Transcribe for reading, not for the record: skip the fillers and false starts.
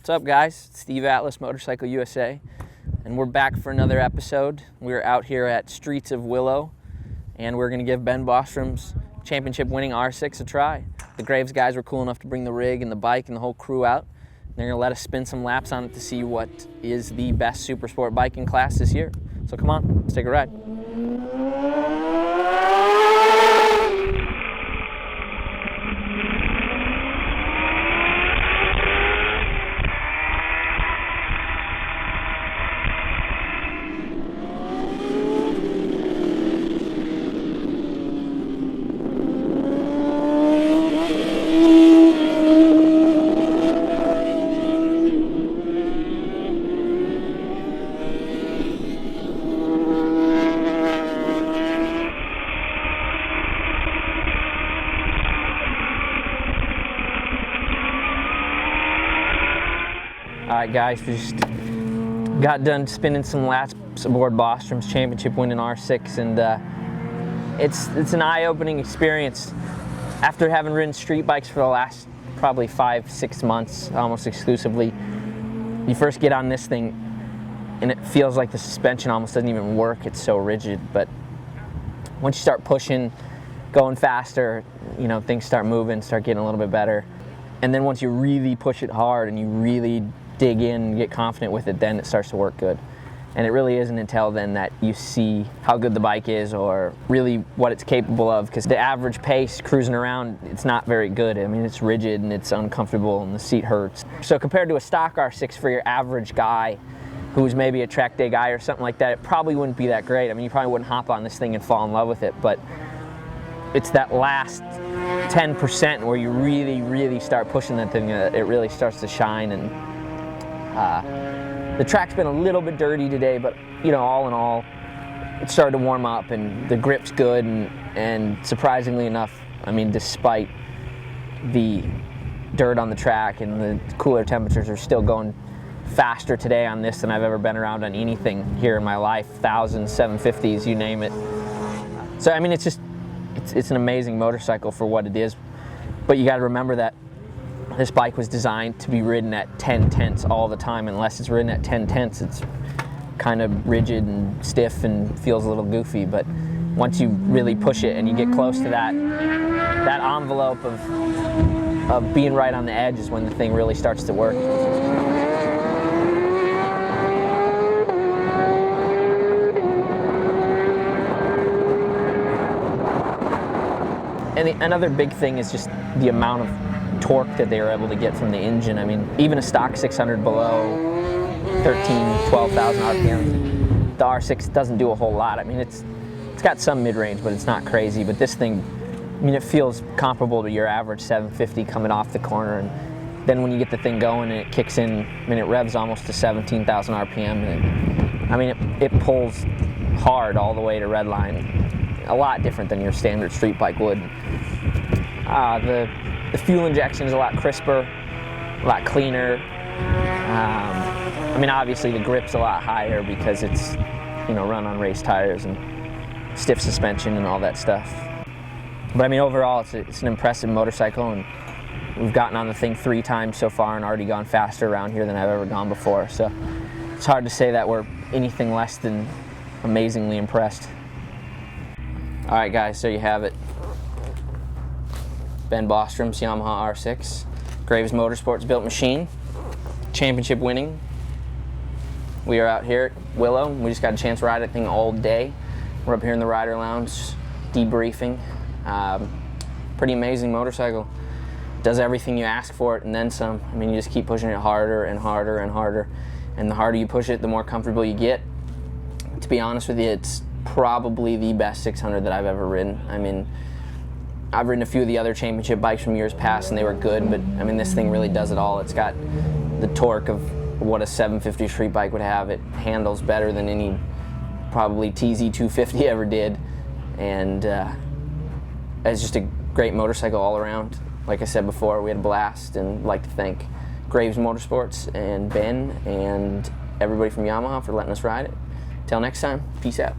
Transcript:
What's up, guys? Steve Atlas, Motorcycle USA, and we're back for another episode. We're out here at Streets of Willow, and we're going to give Ben Bostrom's championship-winning R6 a try. The Graves guys were cool enough to bring the rig and the bike and the whole crew out. They're going to let us spin some laps on it to see what is the best super sport bike in class this year. So come on, let's take a ride. Alright guys, we just got done spinning some laps aboard Bostrom's championship-winning R6, and it's an eye-opening experience. After having ridden street bikes for the last probably 5-6 months, almost exclusively, you first get on this thing and it feels like the suspension almost doesn't even work. It's so rigid. But once you start pushing, going faster, you know, things start moving, start getting a little bit better. And then once you really push it hard and you really dig in and get confident with it, then it starts to work good. And it really isn't until then that you see how good the bike is or really what it's capable of, because the average pace cruising around, it's not very good. I mean, it's rigid and it's uncomfortable and the seat hurts. So compared to a stock R6 for your average guy who's maybe a track day guy or something like that, it probably wouldn't be that great. I mean, you probably wouldn't hop on this thing and fall in love with it, but it's that last 10% where you really start pushing that thing, it really starts to shine. And the track's been a little bit dirty today, but you know, all in all, it started to warm up and the grip's good, and surprisingly enough, I mean, despite the dirt on the track and the cooler temperatures, are still going faster today on this than I've ever been around on anything here in my life. 1000s, 750s, you name it. So I mean, it's an amazing motorcycle for what it is, but you got to remember that this bike was designed to be ridden at 10 tenths all the time. Unless it's ridden at 10 tenths, it's kind of rigid and stiff and feels a little goofy. But once you really push it and you get close to that envelope of being right on the edge is when the thing really starts to work. And another big thing is just the amount of torque that they were able to get from the engine. I mean, even a stock 600 below 12,000 RPM, the R6 doesn't do a whole lot. I mean, it's got some mid-range, but it's not crazy. But this thing, I mean, it feels comparable to your average 750 coming off the corner. And then when you get the thing going and it kicks in, I mean, it revs almost to 17,000 RPM. And I mean, it pulls hard all the way to redline. A lot different than your standard street bike would. The fuel injection is a lot crisper, a lot cleaner. I mean, obviously the grip's a lot higher because it's, you know, run on race tires and stiff suspension and all that stuff. But I mean, overall, it's an impressive motorcycle, and we've gotten on the thing 3 times so far and already gone faster around here than I've ever gone before. So it's hard to say that we're anything less than amazingly impressed. All right, guys, there you have it. Ben Bostrom's Yamaha R6, Graves Motorsports built machine, championship winning. We are out here at Willow. We just got a chance to ride that thing all day. We're up here in the rider lounge, debriefing. Pretty amazing motorcycle. Does everything you ask for it and then some. I mean, you just keep pushing it harder and harder and harder. And the harder you push it, the more comfortable you get. To be honest with you, it's probably the best 600 that I've ever ridden. I mean, I've ridden a few of the other championship bikes from years past and they were good, but I mean, this thing really does it all. It's got the torque of what a 750 street bike would have. It handles better than any probably TZ 250 ever did, and it's just a great motorcycle all around. Like I said before, we had a blast, and I'd like to thank Graves Motorsports and Ben and everybody from Yamaha for letting us ride it. Till next time, peace out.